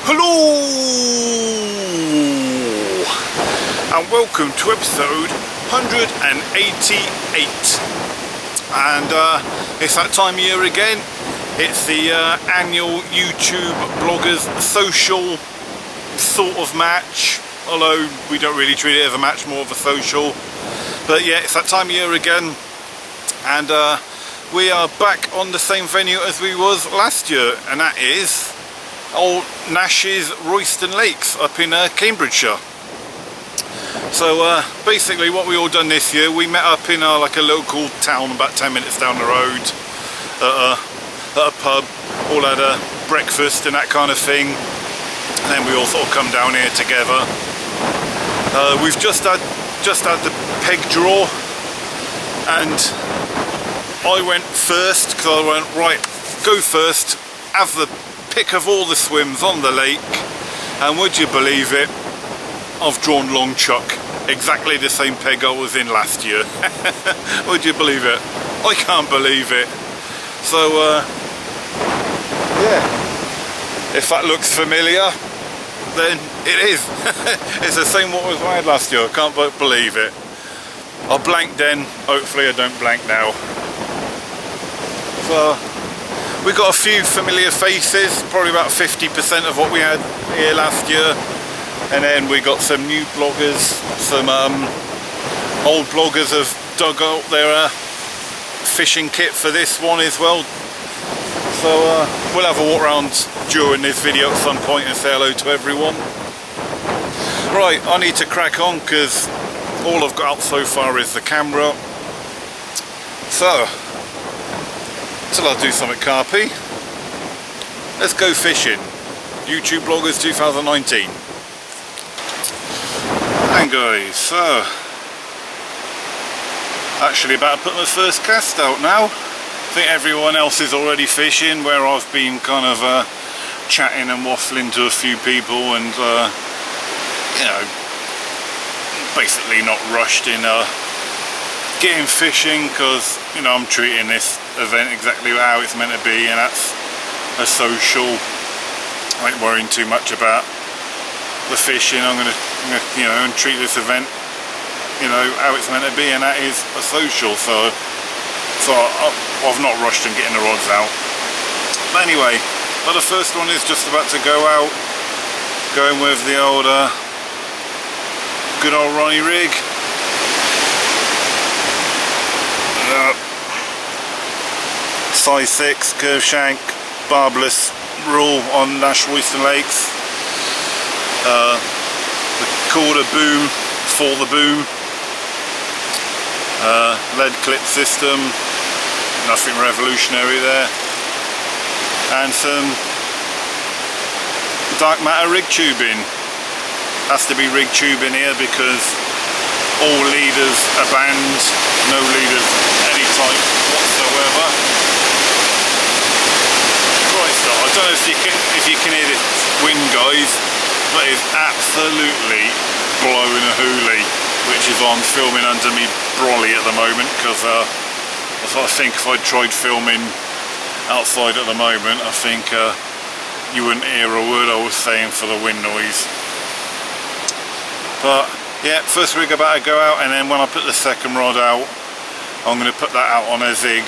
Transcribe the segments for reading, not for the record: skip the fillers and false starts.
Hello and welcome to episode 188, and it's that time of year again. It's the annual YouTube bloggers social sort of match, although we don't really treat it as a match, more of a social. But yeah, it's that time of year again, and we are back on the same venue as we was last year, and that is old Nash's Royston Lakes up in Cambridgeshire. So basically what we all done this year, we met up in like a local town about 10 minutes down the road at a pub, all had a breakfast and that kind of thing, and then we all sort of come down here together. We've just had the peg draw, and I went first because I went, right, go first, have the pick of all the swims on the lake, and would you believe it, I've drawn long chuck, exactly the same peg I was in last year. Would you believe it? I can't believe it. So yeah, if that looks familiar, then it is. It's the same what was I had last year. I can't believe it. I blanked then, hopefully I don't blank now. So we got a few familiar faces, probably about 50% of what we had here last year, and then we got some new bloggers, some old bloggers have dug out their fishing kit for this one as well. So we'll have a walk around during this video at some point and say hello to everyone. Right, I need to crack on because all I've got out so far is the camera. So till I do something carpy, let's go fishing. YouTube Bloggers 2019. And guys, so actually about to put my first cast out now. I think everyone else is already fishing, where I've been kind of chatting and waffling to a few people, and you know, basically not rushed in getting fishing, because you know I'm treating this event exactly how it's meant to be, and that's a social. I ain't worrying too much about the fishing. I'm gonna you know, and treat this event, you know, how it's meant to be, and that is a social. So I've not rushed in getting the rods out. But anyway, but the first one is just about to go out, going with the old good old Ronnie rig. Size 6 curve shank barbless rule on Nash Royston Lakes. The quarter boom for the boom. Lead clip system, nothing revolutionary there, and some dark matter rig tubing. Has to be rig tubing here because all leaders are banned, no leaders any type whatsoever. Christ, I don't know if you can hear this wind, guys, but it's absolutely blowing a hoolie, which is why I'm filming under me brolly at the moment, because I think if I tried filming outside at the moment, I think you wouldn't hear a word I was saying for the wind noise. But yeah, first rig about to go out, and then when I put the second rod out, I'm going to put that out on a zig.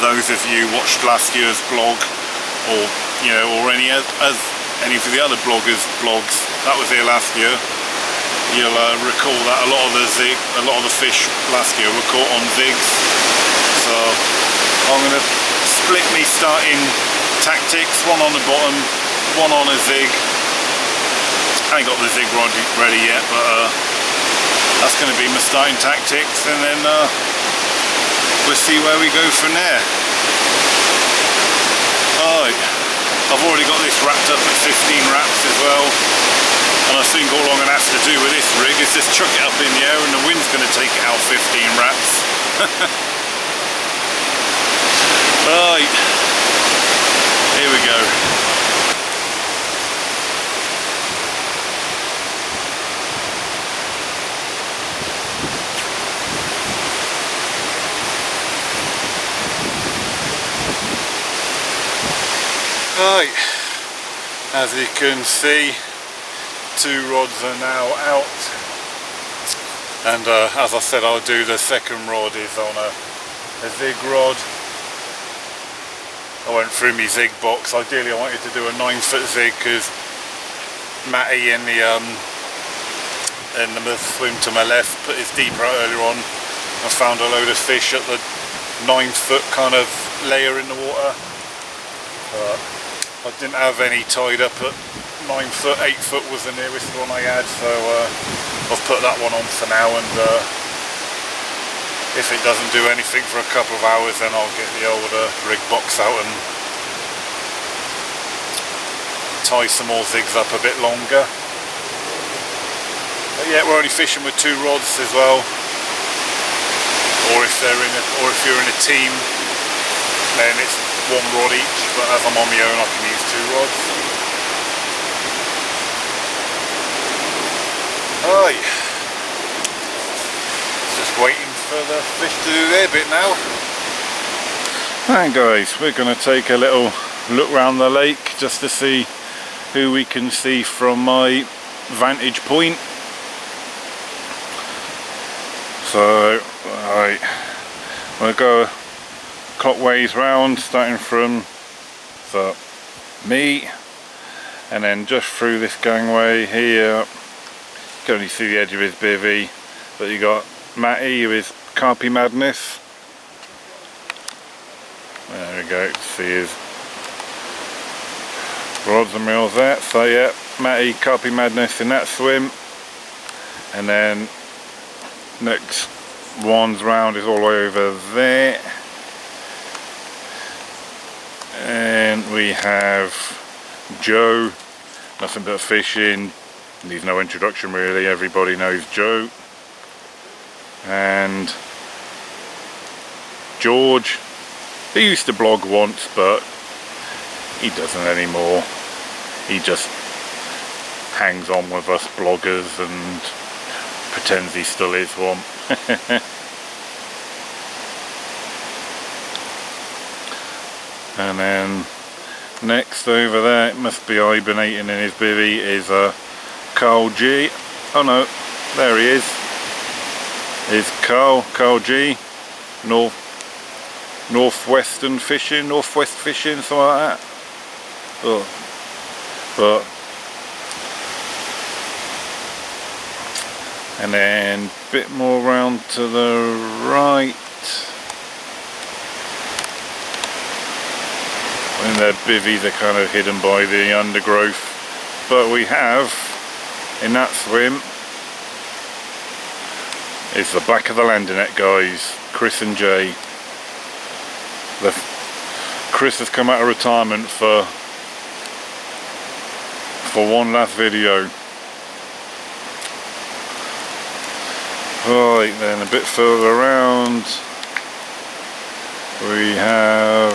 Those of you watched last year's blog, or you know, or any of the other bloggers' blogs that was here last year, you'll recall that a lot of the fish last year were caught on zigs. So I'm going to split me starting tactics, one on the bottom, one on a zig. I ain't got the zig rod ready yet, but that's going to be my starting tactics, and then we'll see where we go from there. Alright, I've already got this wrapped up at 15 wraps as well, and I think all I'm going to have to do with this rig is just chuck it up in the air, and the wind's going to take it out 15 wraps. Right, here we go. Right, As you can see, 2 rods are now out, and as I said, I'll do the second rod is on a zig rod. I went through my zig box. Ideally I wanted to do a 9-foot zig because Matty in the swim to my left put his deeper out earlier on. I found a load of fish at the 9-foot kind of layer in the water. I didn't have any tied up at 9-foot. 8-foot was the nearest one I had, so I've put that one on for now, and if it doesn't do anything for a couple of hours, then I'll get the old rig box out and tie some more zigs up a bit longer. But yeah, we're only fishing with 2 rods as well. Or if you're in a team, then it's 1 rod each. But as I'm on my own, I can use 2 rods. Right. Just waiting for the fish to do their bit now. Right guys, we're going to take a little look around the lake just to see who we can see from my vantage point. So, right, we'll go clockwise round, starting from me, and then just through this gangway here. You can only see the edge of his bivvy, but you got Matty with Carpy Madness. There we go, see his rods and reels there. So yeah, Matty, Carpy Madness in that swim, and then next one's round is all the way over there, and we have Joe, nothing but fishing, needs no introduction really, everybody knows Joe. And George, he used to blog once, but he doesn't anymore. He just hangs on with us bloggers and pretends he still is one. And then next over there, it must be hibernating in his bivvy, is Carl G. Oh no, there he is. Is Carl G. Northwest fishing, something like that. Oh. But and then a bit more round to the right, and their bivvies are kind of hidden by the undergrowth, but we have in that swim is the back of the landing net guys, Chris and Jay. Chris has come out of retirement for one last video. Right, then a bit further around we have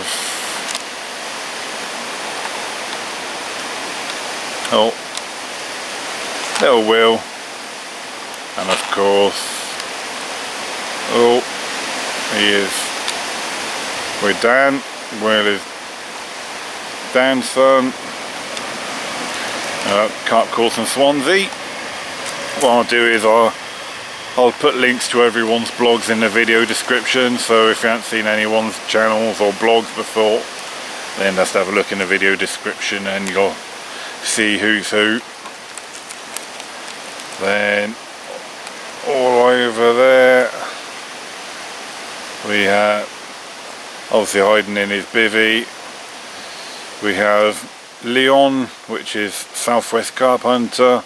little Will, and of course he is with Dan. Will is Dan's son, carp course in Swansea. What I'll do is I'll put links to everyone's blogs in the video description, so if you haven't seen anyone's channels or blogs before, then just have a look in the video description and you'll see who's who. Then all over there we have, obviously hiding in his bivvy, we have Leon, which is Southwest Carp Hunter.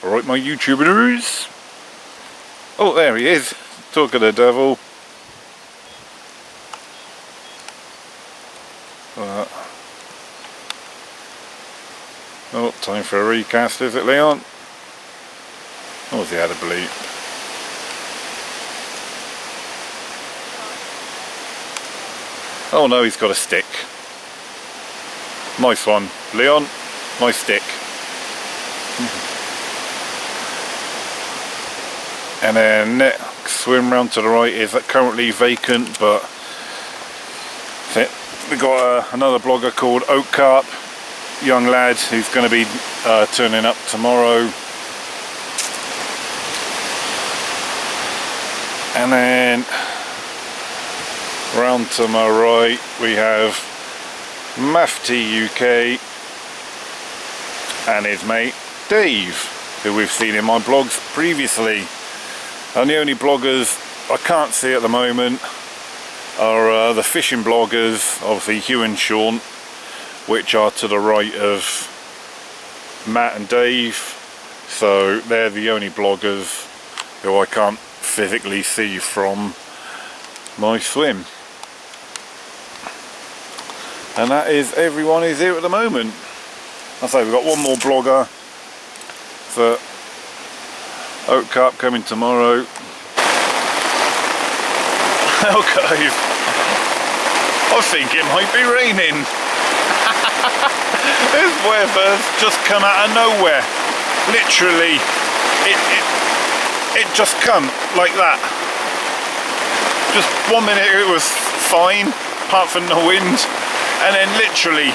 Alright my YouTubers. Oh, there he is, talk of the devil. Oh, time for a recast, is it Leon? Or has he had a bleep? Oh no, he's got a stick. Nice one, Leon. Nice stick. And then next swim round to the right is currently vacant, but we got another blogger called Oak Carp. young lad who's going to be turning up tomorrow. And then round to my right we have Mafty UK and his mate Dave, who we've seen in my blogs previously. And the only bloggers I can't see at the moment are the fishing bloggers, obviously Hugh and Sean, which are to the right of Matt and Dave. So they're the only bloggers who I can't physically see from my swim. And that is everyone who's here at the moment. I say we've got one more blogger for Oak Cup coming tomorrow. Okay, I think it might be raining. This weather's just come out of nowhere. Literally, it just come like that. Just 1 minute it was fine, apart from the wind, and then literally,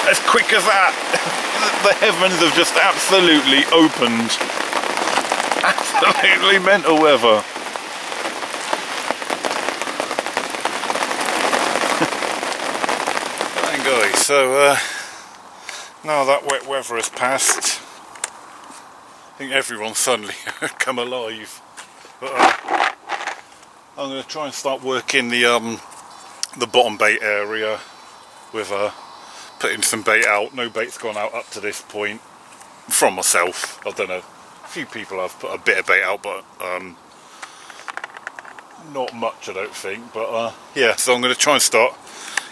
as quick as that, the heavens have just absolutely opened. Absolutely mental weather. Right guys, so now that wet weather has passed, I think everyone's suddenly come alive. But I'm going to try and start working the bottom bait area with putting some bait out. No bait's gone out up to this point from myself. I don't know, a few people have put a bit of bait out, but not much I don't think. But yeah, so I'm going to try and start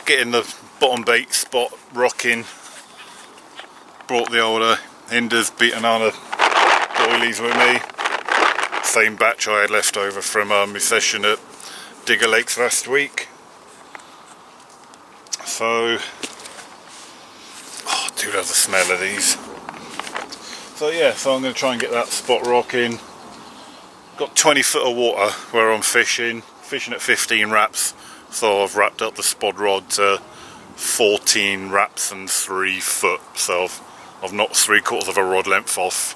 getting the bottom bait spot rocking. Brought the old Hinders beaten on doilies with me. Same batch I had left over from my session at Digger Lakes last week. So, I do love the smell of these. So yeah, so I'm going to try and get that spot rocking. Got 20 foot of water where I'm fishing at 15 wraps. So I've wrapped up the spod rod to 14 wraps and 3 foot. So I've knocked 3/4 of a rod length off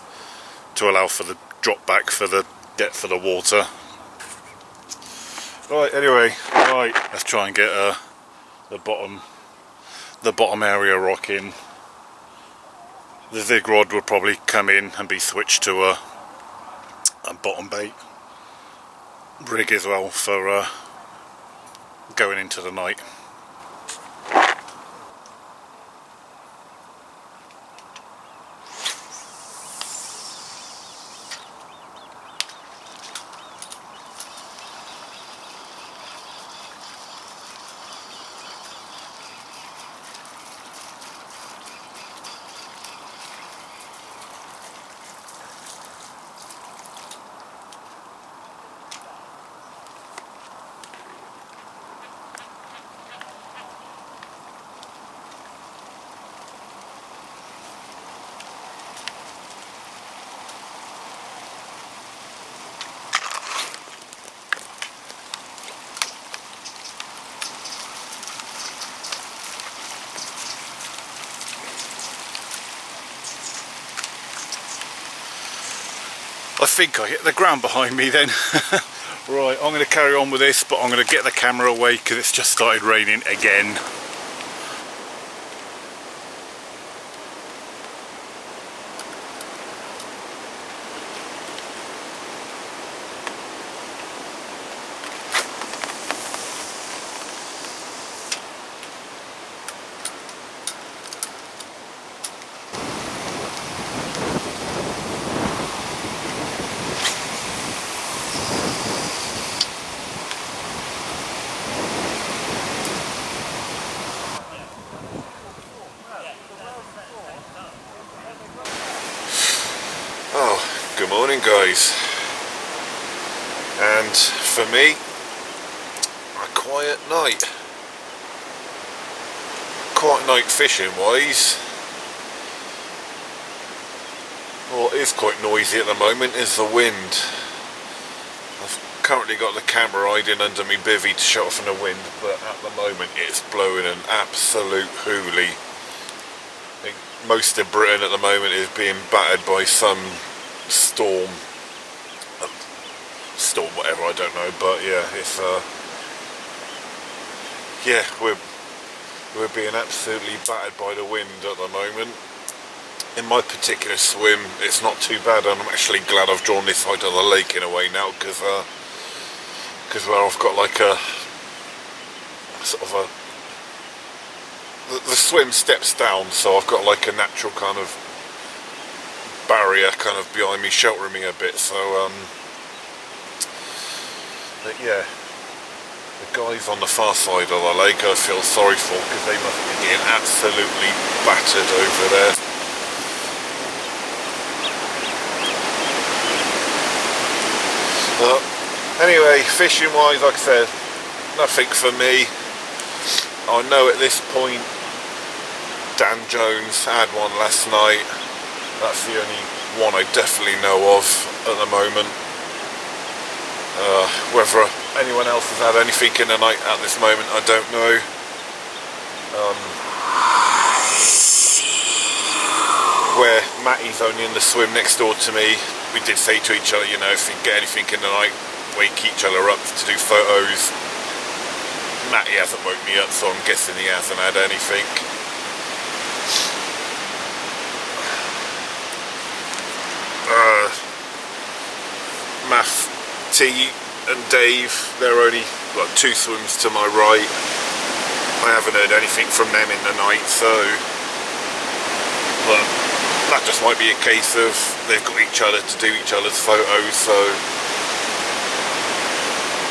to allow for the drop back for the depth of the water. Right, anyway, right, let's try and get the bottom area rocking. The zig rod will probably come in and be switched to a bottom bait rig as well for going into the night. I think I hit the ground behind me then. Right, I'm going to carry on with this, but I'm going to get the camera away because it's just started raining again. Good morning guys, and for me, a quiet night fishing wise. What is quite noisy at the moment is the wind. I've currently got the camera hiding under me bivvy to shut off from the wind, but at the moment it's blowing an absolute hoolie. most of Britain at the moment is being battered by some storm, whatever, I don't know, but yeah, it's yeah, we're being absolutely battered by the wind at the moment. In my particular swim, it's not too bad, and I'm actually glad I've drawn this side of the lake in a way now, because where I've got like a sort of the swim steps down, so I've got like a natural kind of barrier kind of behind me, sheltering me a bit. So but yeah, the guys on the far side of the lake I feel sorry for, because they must be getting absolutely battered over there. Anyway, fishing wise, like I said, nothing for me. I know at this point Dan Jones had one last night. That's the only one I definitely know of at the moment. Whether anyone else has had anything in the night at this moment, I don't know. Where Matty's only in the swim next door to me, we did say to each other, you know, if we get anything in the night, wake each other up to do photos. Matty hasn't woke me up, so I'm guessing he hasn't had anything. Math, T and Dave, they're only like 2 swims to my right. I haven't heard anything from them in the night, so but that just might be a case of they've got each other to do each other's photos, so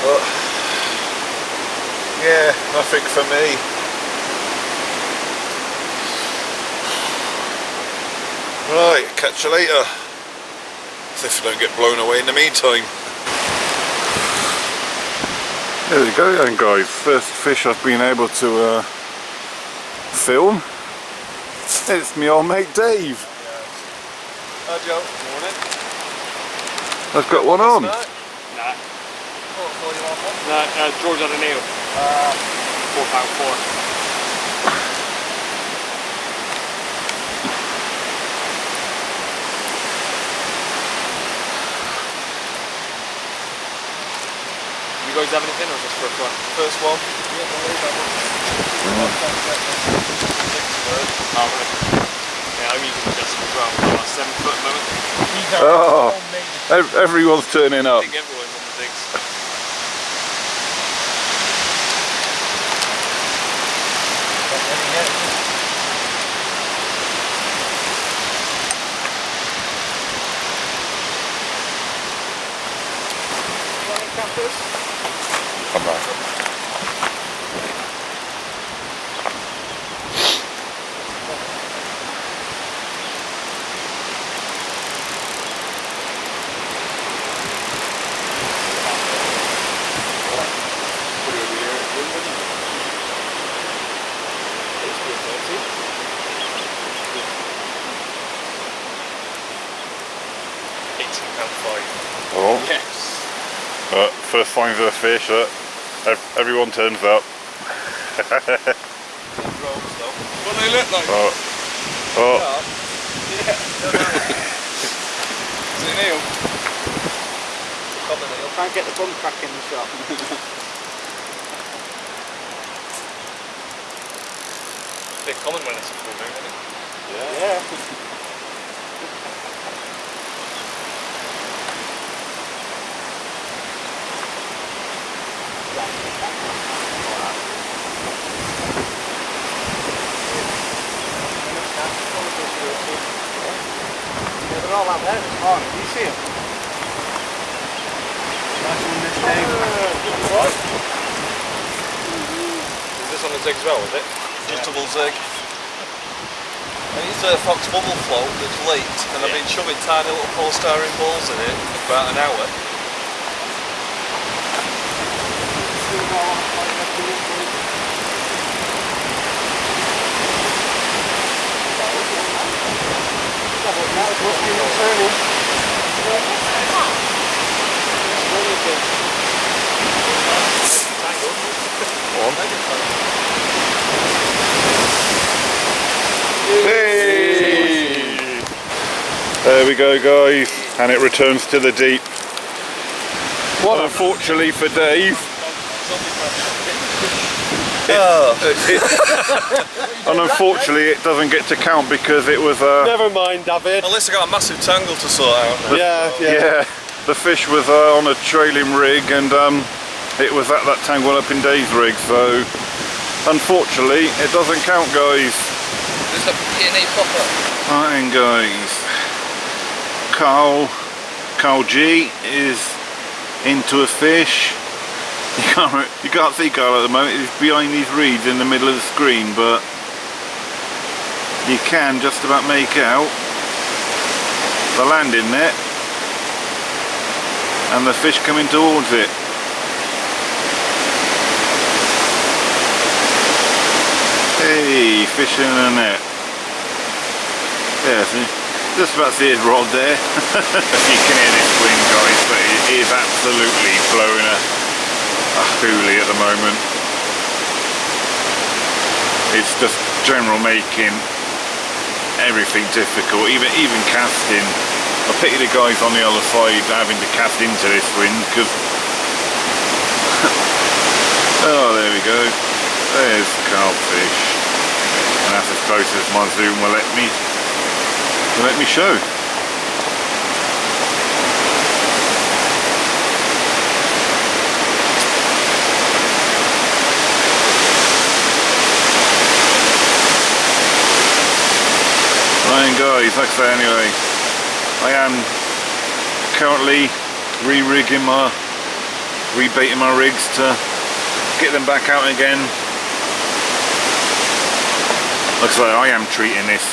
but yeah, nothing for me. Right, catch you later. As if I don't get blown away in the meantime. There we go then, guys. First fish I've been able to film. It's my old mate Dave. Hi Joe, morning. I've got one on. Nah. No, George had a nail. £4.4. You guys have anything or just first one? First one. Yeah, I'm using just as well. About 7 foot at the moment. Oh, everyone's turning up. I think everyone's on the digs. You want any campers? Come back. Oh. Yes. First signs of the fish, everyone turns up. What do they look like? Oh. Yeah. Is it an eel? Common eel. Can't get the bum crack in the shop. It's a bit common when it's a full moon, isn't it? Yeah. They're all out there this morning. Do you see them? Nice one this day. Right. Is this on the zig as well, is it? Just double zig. I used a fox bubble float that's leaked, and I've been shoving tiny little polystyrene balls in it for about an hour. Hey! There we go, guys, and it returns to the deep. What, unfortunately for Dave, and unfortunately it doesn't get to count because it was Never mind, David. At least I got a massive tangle to sort out. Yeah. the fish was on a trailing rig, and it was at that tangle up in Dave's rig, so unfortunately it doesn't count, guys. There's a P&A popper. Right then, guys, Carl G is into a fish. You can't see Carl at the moment, he's behind these reeds in the middle of the screen, but you can just about make out the landing net and the fish coming towards it. Hey, fish in a net. Yeah, see, just about see his rod there. You can hear this wind, guys, but it is absolutely blowing a hoolie at the moment. It's just general making everything difficult, even casting. I pity the guys on the other side having to cast into this wind, because oh, there we go, there's carpfish, and that's as close as my zoom will let me show. Right guys, like I say, anyway, I am currently rebaiting my rigs to get them back out again. Like I say, I am treating this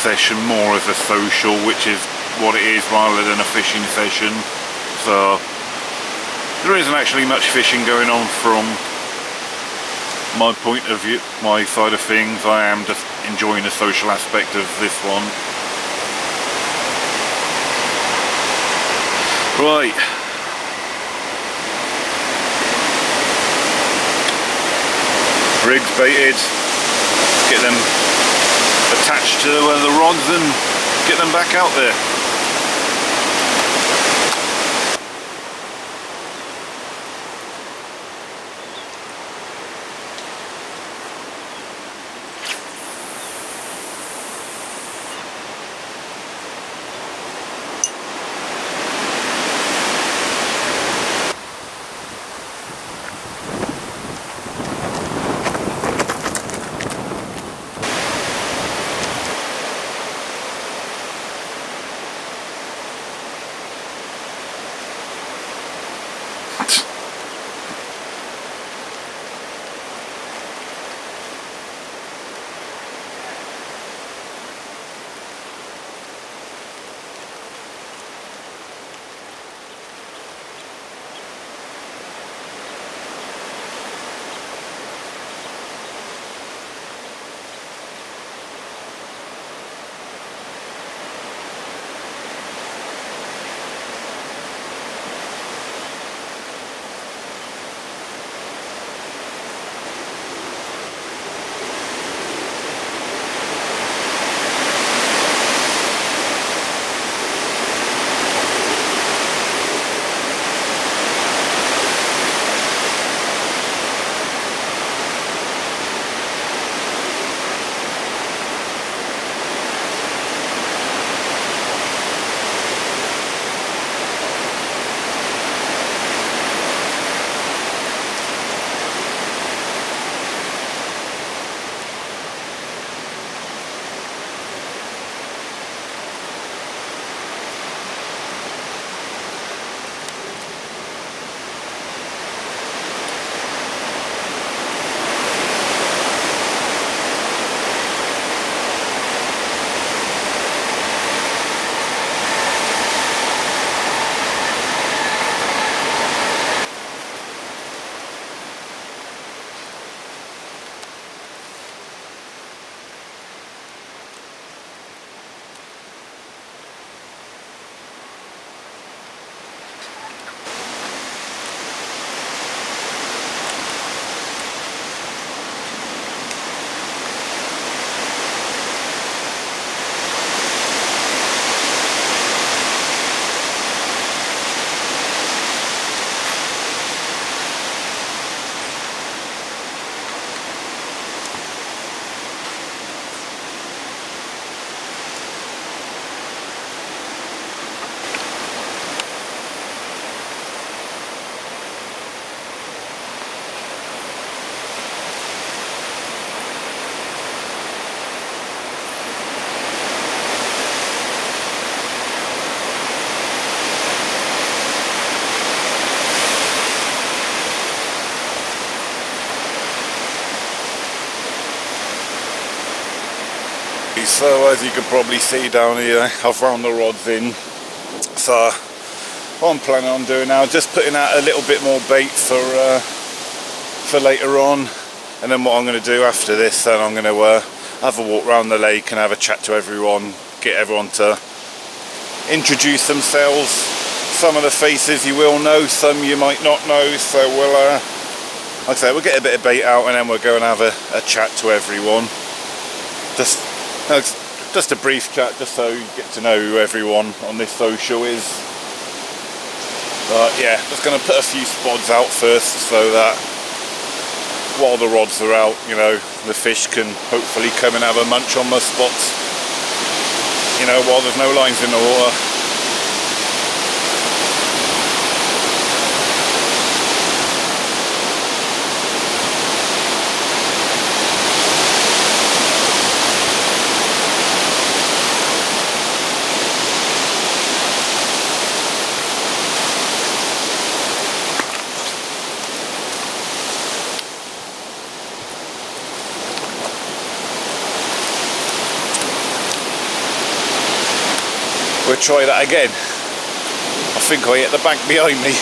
session more as a social, which is what it is, rather than a fishing session. So there isn't actually much fishing going on from my point of view, my side of things. I am just enjoying the social aspect of this one. Right. Rigs baited. Get them attached to the rods and get them back out there. So as you can probably see down here, I've wound the rods in. So what I'm planning on doing now, just putting out a little bit more bait for later on, and then what I'm going to do after this, then I'm going to have a walk around the lake and have a chat to everyone, get everyone to introduce themselves. Some of the faces you will know, some you might not know, so we'll like I say, we'll get a bit of bait out and then we'll go and have a chat to everyone. Just a brief chat, just so you get to know who everyone on this social is. But yeah, just going to put a few spods out first, so that while the rods are out, you know, the fish can hopefully come and have a munch on my spots, you know, while there's no lines in the water. We'll try that again. I think I hit the bank behind me.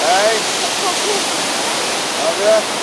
Hey? Have ya?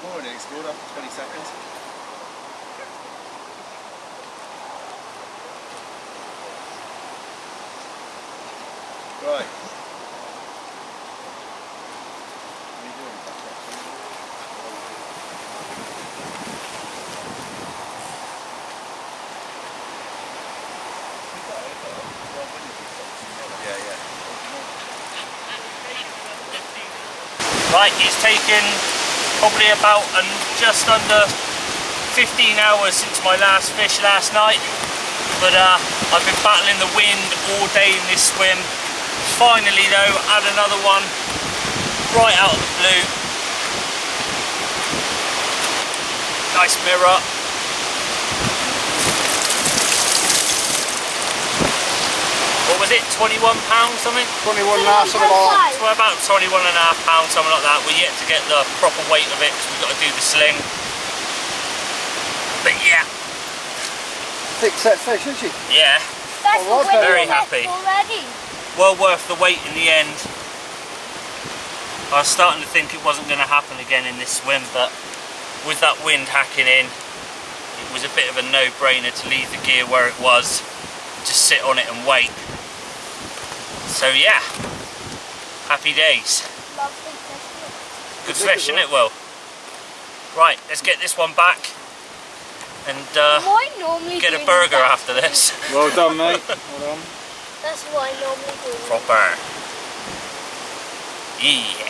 Morning, explode after 20 seconds. Right. What are you doing? Yeah. Right, it's taken probably about just under 15 hours since my last fish last night, but I've been battling the wind all day in this swim. Finally though, had another one right out of the blue. Nice mirror. What was it, 21 pounds something? 21 now, something like that. Well, about 21 and a half pounds, something like that. We're yet to get the proper weight of it because we've got to do the sling. But yeah. Thick set fish, isn't she? Yeah. That's Oh, the very happy. already. Well worth the wait in the end. I was starting to think it wasn't going to happen again in this swim, but with that wind hacking in, it was a bit of a no-brainer to leave the gear where it was, just sit on it and wait. So yeah, happy days. Lovely fish. Good fish, isn't it, Will? Right, let's get this one back and What I normally get do a is burger that- after this. Well done, mate. Well done. That's what I normally do. Proper. Yeah.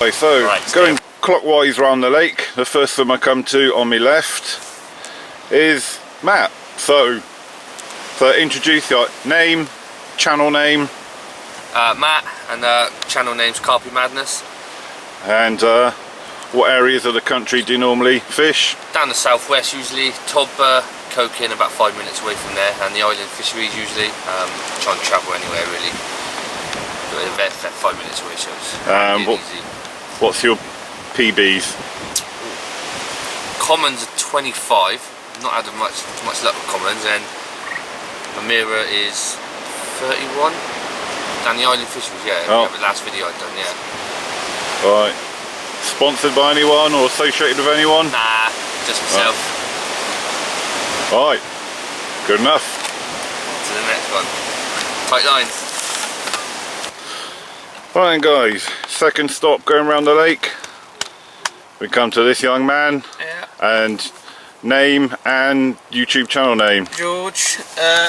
Okay, so Right, going clockwise round the lake, the first swim I come to on my left is Matt. So introduce your name, channel name, Matt, and channel name's Carpy Madness. and what areas of the country do you normally fish? Down the southwest usually, Todber, Cokin, about 5 minutes away from there, and the island fisheries usually. Try and travel anywhere really. But they're 5 minutes away, so it's really easy. What's your PBs? Commons are 25. Not had much luck with commons, and my mirror is 31. Down the island fisheries, yeah. Oh. The last video I'd done, yeah. Right. Sponsored by anyone or associated with anyone? Nah, just myself. Right. Good enough. To the next one. Tight lines. Right then guys, second stop going around the lake. We come to this young man, Yeah. and name and YouTube channel name. George,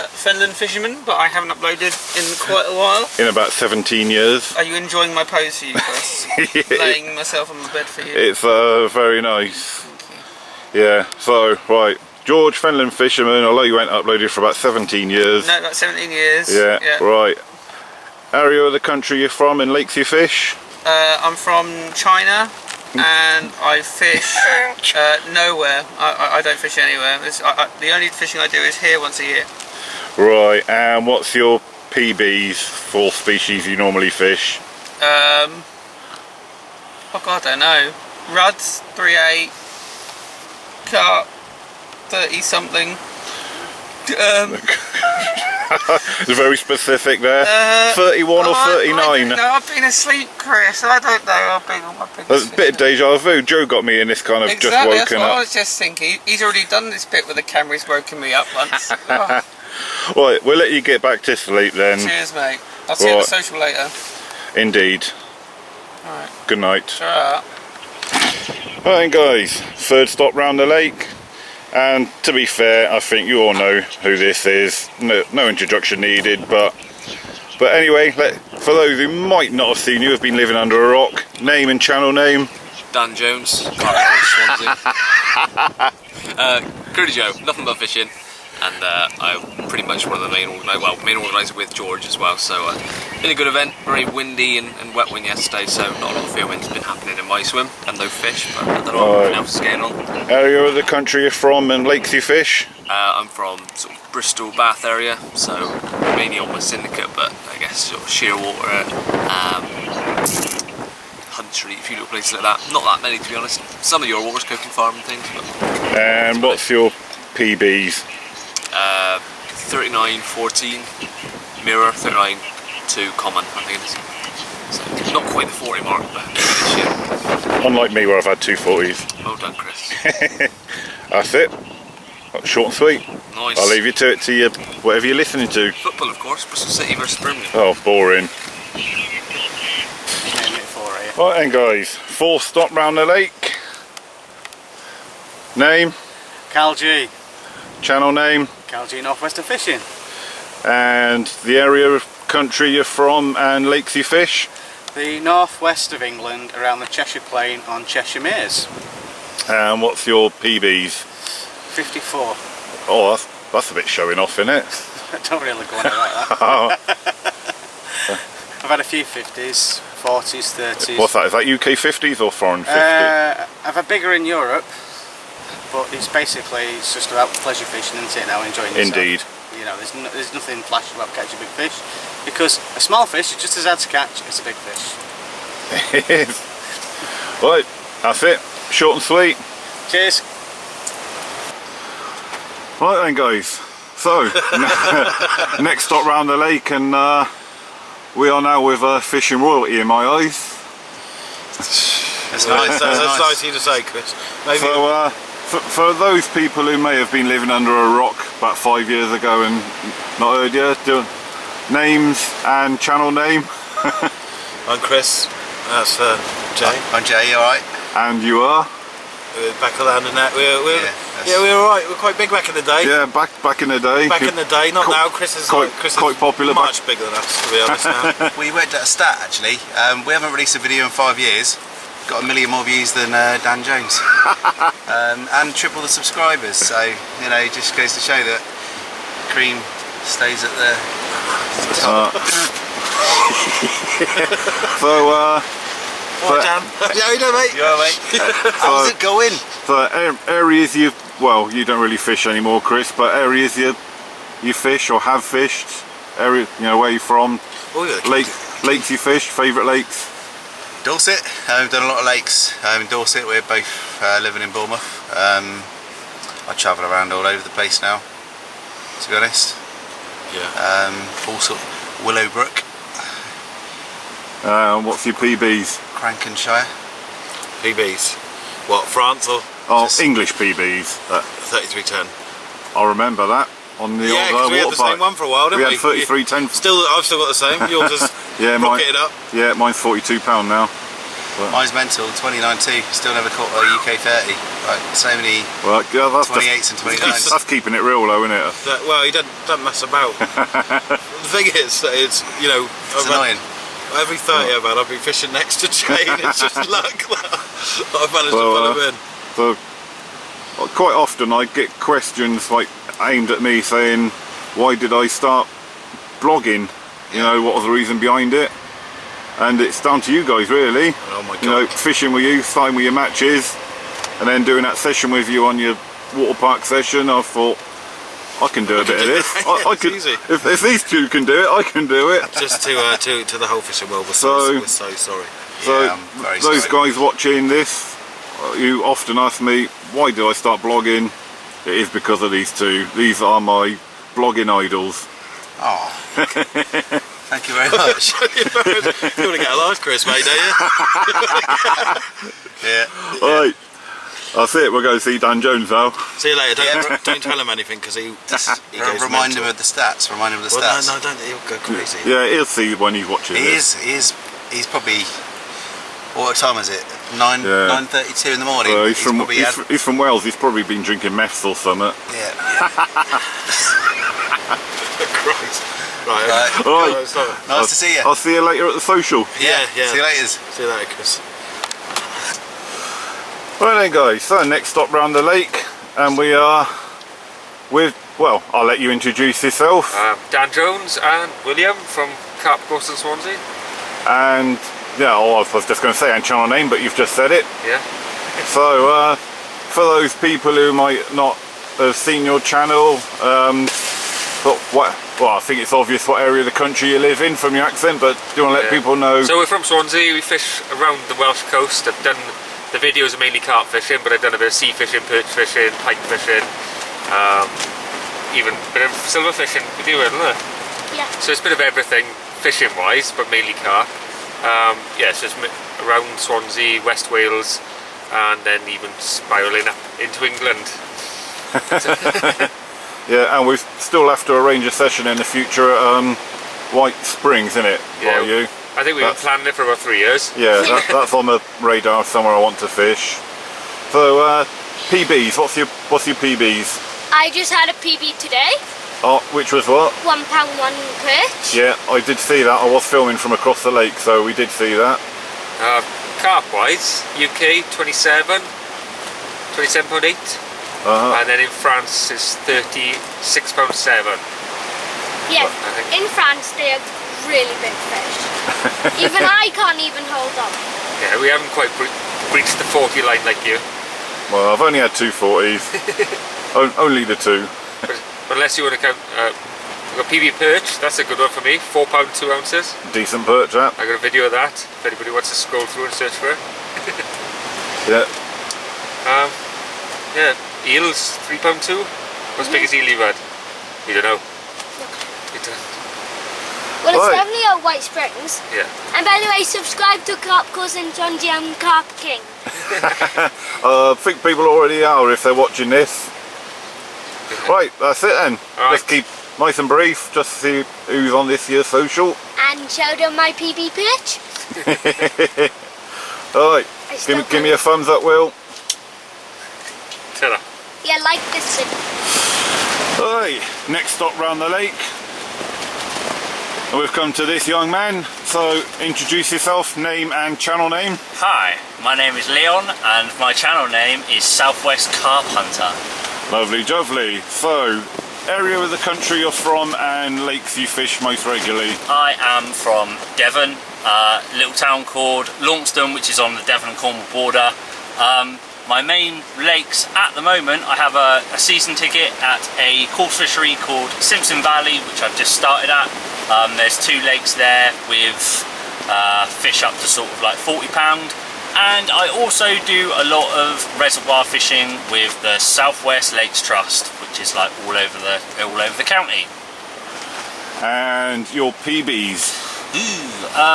Fenland fisherman, but I haven't uploaded in quite a while. In about 17 years. Are you enjoying my pose for you, Chris? Laying myself on the bed for you. It's very nice. Yeah, so right, George Fenland fisherman, although you ain't uploaded for about 17 years. No, about 17 years. Yeah, right. Area of the country you're from and lakes you fish? I'm from China, and I fish nowhere. I don't fish anywhere. The only fishing I do is here once a year. Right, and what's your PBs for species you normally fish? Oh God, I don't know. Ruds, 3/8, carp, 30 something. It's very specific there. 31 or 39? No, I've been asleep, Chris. I don't know how big my biggest There's a bit of deja vu. Joe got me in this kind of exactly, just that's woken what I up. was just thinking. He's already done this bit with the camera. He's woken me up once. Oh, Right, we'll let you get back to sleep then. cheers, mate. I'll see you at Right. the social later. Indeed. Alright. Good night. Alright. Right guys, third stop round the lake, and to be fair, I think you all know who this is. No introduction needed, but anyway, for those who might not have seen you, have been living under a rock, name and channel name. Dan Jones, Swansea. Curly Joe, nothing but fishing, and I'm pretty much one of the main organiser with George as well. So been a good event, very windy and wet wind yesterday, so not a lot of filming's been happening in my swim, and no fish, but I don't know what else is going on. Area of the country you're from and lakes you fish? I'm from sort of Bristol, Bath area, so mainly on my syndicate, but I guess sort of Shearwater, Hunt Street, a few little places like that. Not that many to be honest. Some of your waters, Coking Farm and things. But And what's your PBs? 39.14 mirror, 39.2 common, I think it is. So not quite the 40 mark, but this year. Unlike me where I've had 240s. Well done, Chris. That's it. Short and sweet. Nice. I'll leave you to it to you, whatever you're listening to. Football, of course. Bristol City versus Birmingham. Oh, boring. Right then guys, fourth stop round the lake. Name, Cal G. channel name, Cal G Northwestern Fishing. and the area of country you're from and lakes you fish. The northwest of England, around the Cheshire Plain on Cheshire Mears. And what's your PBs? 54. Oh, that's a bit showing off, isn't it? Don't really go on it like that. Oh, I've had a few 50s, 40s, 30s. what's that? Is that UK 50s or foreign 50s? I've had bigger in Europe, but it's just about pleasure fishing, isn't it, now, enjoying yourself. Indeed. You know, there's nothing flashy about catching big fish, because a small fish is just as hard to catch as a big fish. It is. Right, that's it. Short and sweet. Cheers. Right then guys, so next stop round the lake, and we are now with fishing royalty in my eyes. That's nice. That's nice of you to say, Chris. Maybe So for those people who may have been living under a rock about 5 years ago and not heard you, do names and channel name. I'm Chris, that's Jay. I'm Jay, you alright? And you are? We're back around and that. We're alright. We're quite big back in the day. Yeah, back in the day. Back in the day, not now. Chris is quite popular. Much bigger than us, to be honest now. We went at a stat actually. We haven't released a video in 5 years, got 1 million more views than Dan Jones, and triple the subscribers. So you know, it just goes to show that cream stays at the top. What, Dan? Yeah, you know, mate. You are, mate. How's it going? So areas you don't really fish anymore, Chris, but areas you fish or have fished, area, you know, where you from, Oh, yeah. lakes you fish, favourite lakes? Dorset. I've done a lot of lakes in Dorset. We're both living in Bournemouth. I travel around all over the place now, to be honest. Yeah. Also Willowbrook, What's your PBs? Crankenshire. PBs. What, France or Oh, Just- English PBs. 3310? I remember that on the Yeah, because old we had water the same bike. one for a while, didn't We we? had 3310. I've still got the same. Yours is Yeah, mine. rocketed up. Yeah, mine's £42 now. Mine's mental. 29.2. Still never caught a UK 30. Like so many Well, yeah, that's 28s and 29s. that's keeping it real, though, isn't it? Well, he doesn't mess about. The thing is, that it's, you know, It's annoying. every 30 I've had, I've been fishing next to Jane. It's just luck that I've managed to pull him in. So quite often I get questions like aimed at me saying, why did I start blogging? You know, what was the reason behind it? And it's down to you guys, really. Oh my God. You know, fishing with you, starting with your matches, and then doing that session with you on your water park session. I thought, I can do a bit of this. I It's could, easy. if these two can do it, I can do it. Just to the whole fishing world, we're So- so sorry. So Yeah, I'm very those sorry. guys watching this, you often ask me, why did I start blogging? It is because of these two. These are my blogging idols. Oh. Thank you very much. You want to get a life, Chris, mate, don't you? Yeah. Right, that's it. We're going to see Dan Jones now. See you later. Yeah. Don't tell him anything because he goes Remind him mental. of the stats. Remind him of the Well, stats. no, don't. He'll go crazy. Yeah, he'll see when he's watching this. He's probably. What time is it? 9:32 in the morning. He's probably had, from, he's from Wales. He's probably been drinking meths or something. yeah. Christ. Right. Right. All right. No, it's not- Nice to see you. I'll see you later at the social. Yeah. See you later. See you later, Chris. Right then, guys. So next stop round the lake, and we are with. Well, I'll let you introduce yourself. Dan Jones and William from Carp Coast in Swansea. And yeah, I was just going to say and channel name, but you've just said it. Yeah. So for those people who might not have seen your channel, but well, I think it's obvious what area of the country you live in from your accent, but do you want to let Yeah. people know? So we're from Swansea. We fish around the Welsh coast. I've done the videos are mainly carp fishing, but I've done a bit of sea fishing, perch fishing, pike fishing, even a bit of silver fishing. We do it, isn't it? Yeah. So it's a bit of everything fishing wise, but mainly carp. Yeah, so it's around Swansea, West Wales, and then even spiralling up into England. Yeah, and we still have to arrange a session in the future at White Springs, isn't it? Yeah. Like you? I think we've been planning it for about 3 years. Yeah, that's on the radar somewhere I want to fish. So PBs, what's your PBs? I just had a PB today. Oh, which was what? £1 one perch. Yeah, I did see that. I was filming from across the lake, so we did see that. Carp wise, UK 27, 27.8. And then in France it's £36.7. Yeah. I think. In France they are really big fish. Even I can't even hold them. Yeah, we haven't quite reached the 40 line like you. Well, I've only had 2 40s. Only the 2. But unless you want to count, we've got PB perch, that's a good one for me, £4 2 ounces. Decent perch, that. I got a video of that, if anybody wants to scroll through and search for it. Yeah. Yeah, eels, £3 2. What's big as eel you've had? You don't know. You don't. Well, it's Right. definitely at White Springs. Yeah. And by the way, subscribe to Carp Course and Swansea and Carp King. I think people already are if they're watching this. Right, that's it then. All right. Let's keep nice and brief, just to see who's on this year's social. And show them my PB perch. Alright, I still give me a thumbs up, Will. Ta-da. Yeah, like this video. Alright, next stop round the lake. And we've come to this young man, So introduce yourself, name and channel name. Hi, my name is Leon and my channel name is Southwest Carp Hunter. Lovely jubbly. So, area of the country you're from and lakes you fish most regularly. I am from Devon, a little town called Launceston, which is on the Devon and Cornwall border. My main lakes at the moment, I have a season ticket at a course fishery called Simpson Valley, which I've just started at. There's 2 lakes there with fish up to sort of like £40. And I also do a lot of reservoir fishing with the Southwest Lakes Trust, which is like all over the county. And your PBs.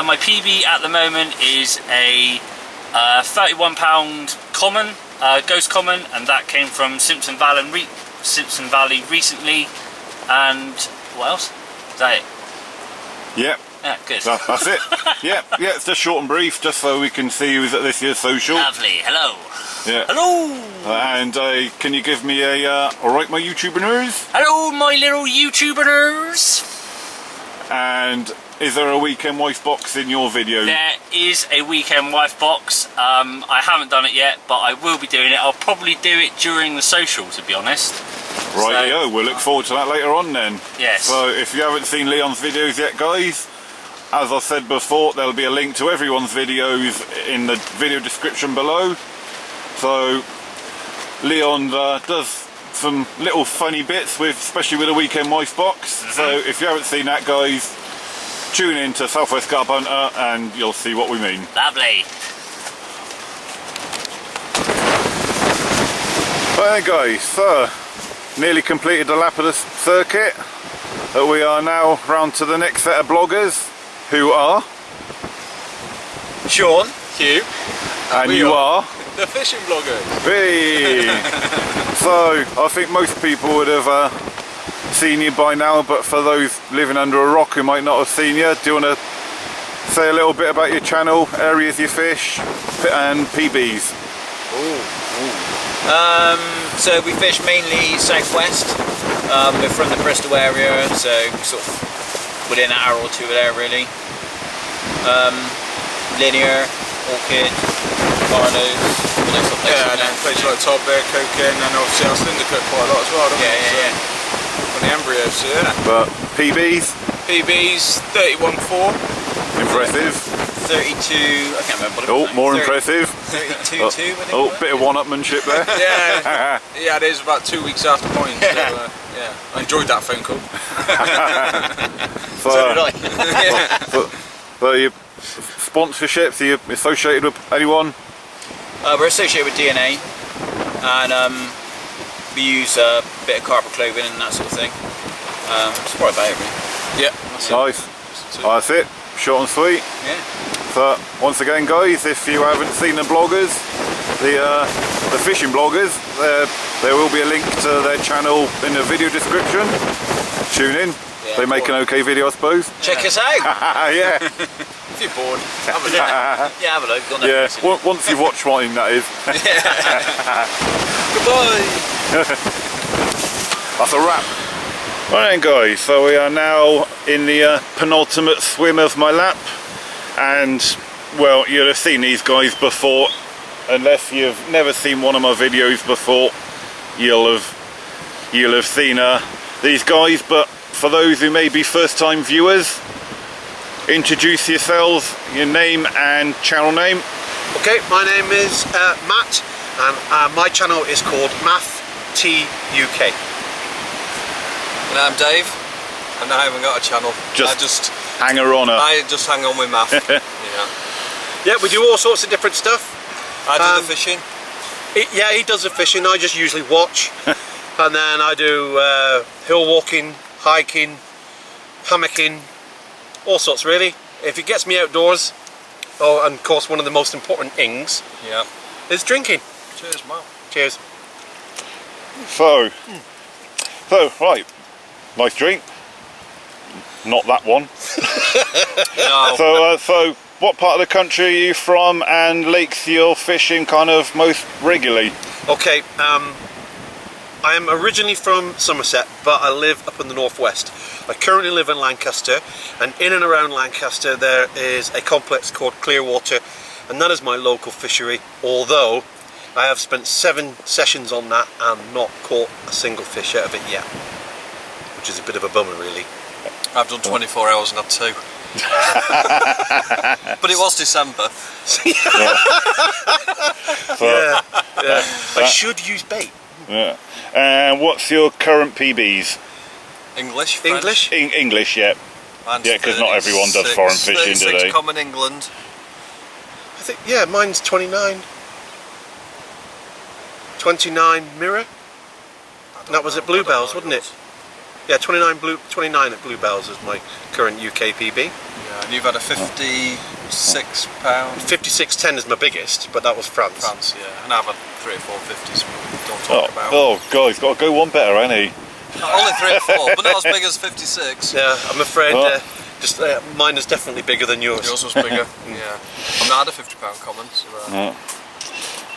My PB at the moment is a £31 common, ghost common, and that came from Simpson Valley recently. And what else? Is that it? Yep. Yeah, good. That's it. Yeah, it's just short and brief, just so we can see who's at this year's social. Lovely. Hello. Yeah. Hello. And can you give me a alright my YouTubers? Hello, my little YouTubers. And is there a weekend wife box in your video? There is a weekend wife box. I haven't done it yet, but I will be doing it. I'll probably do it during the social, to be honest. Rightio, we'll look forward to that later on then. Yes. So if you haven't seen Leon's videos yet, guys, as I said before, there'll be a link to everyone's videos in the video description below. So Leon does some little funny bits, especially with the weekend wife box. So if you haven't seen that, guys, tune in to Southwest Carp Hunter and you'll see what we mean. Lovely. Right guys, so nearly completed the lap of the circuit. We are now round to the next set of bloggers, who are Sean, Hugh, and you are the fishing bloggers. Hey. So I think most people would have seen you by now, but for those living under a rock who might not have seen you, do you want to say a little bit about your channel, areas you fish and PBs? So we fish mainly southwest. We're from the Bristol area, so sort of within an hour or two of there really. Linear, Orchid, Barlows, all those sort of places. Yeah, and then places like Todd Bear, Cocaine, and obviously our Syndicate quite a lot as well, don't we? Yeah. On the embryos, so yeah. But PBs? PBs, 31.4. Impressive. 32, I can't remember what it was. Oh, more impressive. 32.2, I think. Oh, bit of one-upmanship there. Yeah, it is about 2 weeks after mine, so yeah, I enjoyed that phone call. So did I. So your sponsorships, are you associated with anyone? We're associated with DNA, and we use a bit of carpet clothing and that sort of thing. That's probably about it really. Yeah, Nice. Oh, that's it. Short and sweet. Yeah. So once again, guys, if you haven't seen the bloggers, the fishing bloggers, there will be a link to their channel in the video description. Tune in. Yeah, they make an okay video, I suppose. Check us out. Yeah. if you're bored, have a look. Yeah, have a look. Got no Yeah. message. Once you've watched mine, that is. Goodbye. That's a wrap. Right then, guys, so we are now in the penultimate swim of my lap, and well, you'll have seen these guys before. Unless you've never seen one of my videos before, you'll have seen these guys. But for those who may be first-time viewers, introduce yourselves, your name and channel name. Okay, my name is Matt, and my channel is called Math T UK. And I'm Dave, and I haven't got a channel. I I just hang on with math. Yeah, we do all sorts of different stuff. I do the fishing. He does the fishing, I just usually watch. And then I do hill walking, hiking, hammocking, all sorts really. If it gets me outdoors, and of course one of the most important things is drinking. Cheers, Mum. Cheers. So right, nice drink. Not that one. No. So what part of the country are you from, and lakes you're fishing kind of most regularly? Okay, I am originally from Somerset, but I live up in the northwest. I currently live in Lancaster, and in and around Lancaster there is a complex called Clearwater, and that is my local fishery, although I have spent 7 sessions on that and not caught a single fish out of it yet, which is a bit of a bummer really. I've done 24 hours and had 2. But it was December. Yeah. I should use bait. Yeah. And what's your current PBs? English, French. English, yeah. Mine's Yeah, because not everyone does foreign fishing, do 36 they? common England. I think, yeah, mine's 29. 29 mirror. And that was at Bluebells, wasn't it? Yeah, 29 at Bluebells is my current UK PB. Yeah, and you've had a 56 pound. 56.10 is my biggest, but that was France. France, yeah. And I've had 3 or 4 50s we don't talk about. Oh, God, he's got to go one better, hasn't he? Only 3 or 4, but not as big as 56. Yeah, I'm afraid mine is definitely bigger than yours. Yours was bigger, yeah. I've not had a £50 common, so...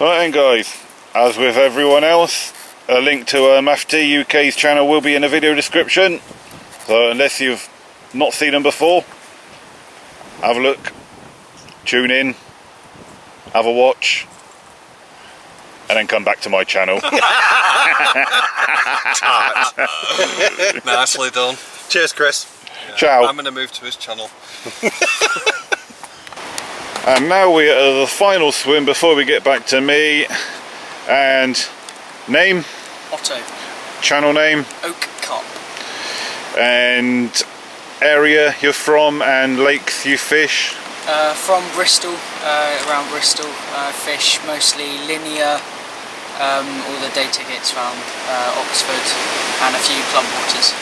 Right then, guys, as with everyone else, a link to MAFT UK's channel will be in the video description. So unless you've not seen them before, have a look, tune in, have a watch, and then come back to my channel. Nicely done. Cheers, Chris. Yeah, Ciao. I'm going to move to his channel. And now we are at the final swim before we get back to me. And name? Otto. Channel name? Oak Carp. And area you're from and lakes you fish? From Bristol, around Bristol, fish mostly linear, all the day tickets around Oxford, and a few plum waters.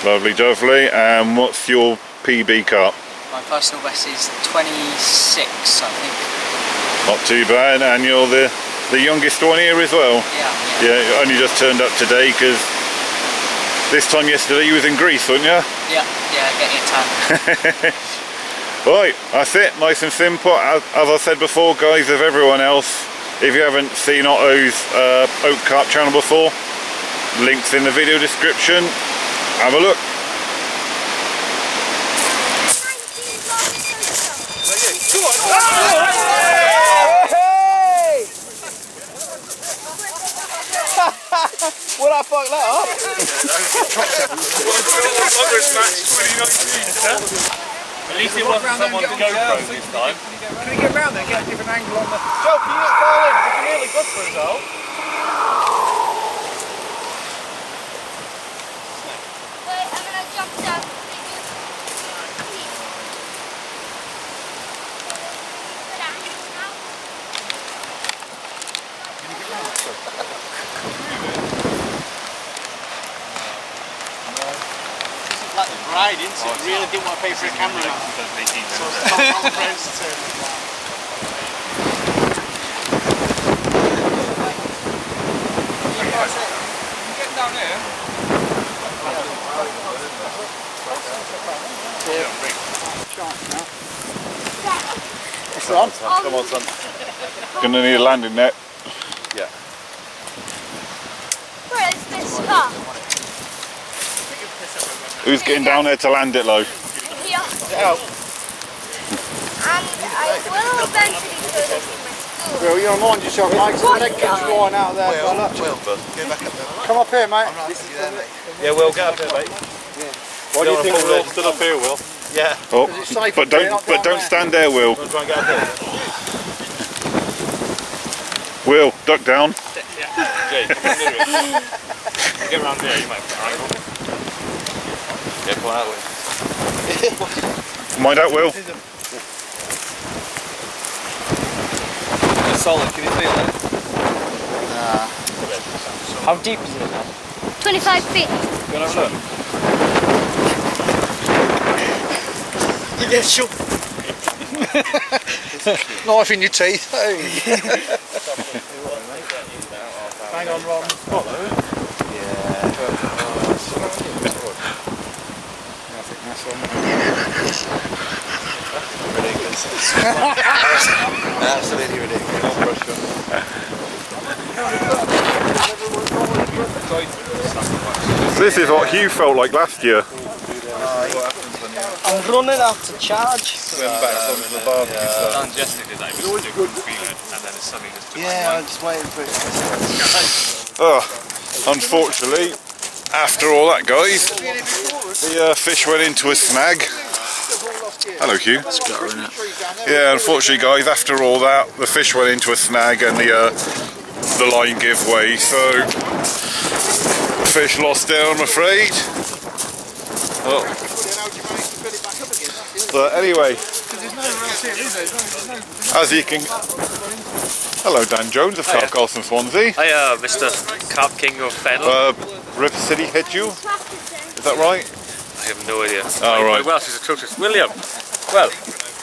Lovely, lovely. And what's your PB carp? My personal best is 26, I think. Not too bad, and you're the youngest one here as well? Yeah. Yeah, you only just turned up today because this time yesterday you was in Greece, weren't you? Yeah, getting a tan. Right, that's it, nice and simple. As I said before, guys, of everyone else, if you haven't seen Otto's Oak Carp channel before, links in the video description. Have a look. Would I fuck that up? At least it wasn't someone's GoPro this time. Can we get round there and get a different angle on the... Joe, can you not fall in? It's really good for us all. Wait, I'm gonna jump down. Like the bride, isn't it? Really didn't want to pay for a camera. So it's all the friends to turn it down. Get down here. Come on, son. Gonna need a landing net. Yeah. Where is this car? Who's getting down there to land it, Lo? Here. And I will eventually do this in my school. Will, you'll mind yourself, mate. So the leg keeps going out there. Will, but go back up there. Come up here, mate. Yeah, Will, get up here, mate. What do you think, Will? Stood up here, Will. Yeah. Oh, Is it safe but up here, don't not down there? stand there, Will. Try and get up here. Will, duck down. Jay, get around there, you might angle. Yeah, come on that way. Mind out, Will. It's solid, can you feel it? How deep is it now? 25 feet. Go and have a look. Yeah, sure. Knife in your teeth. Hey. Hang on, Ron. Ridiculous. Absolutely ridiculous. This is what Hugh felt like last year. I'm running out to charge. Yeah, I'm just waiting for it. Unfortunately, after all that, guys, the fish went into a snag. Hello, Hugh. Yeah, unfortunately, guys, after all that, the fish went into a snag and the line gave way, so the fish lost it, I'm afraid. Oh. But anyway, as you can... Hello, Dan Jones of South Carlson, Swansea. Hi, Mr. Carp King of Fennel. River City hit you? Is that right? I have no idea. Oh, right. My Welsh is atrocious. William, well.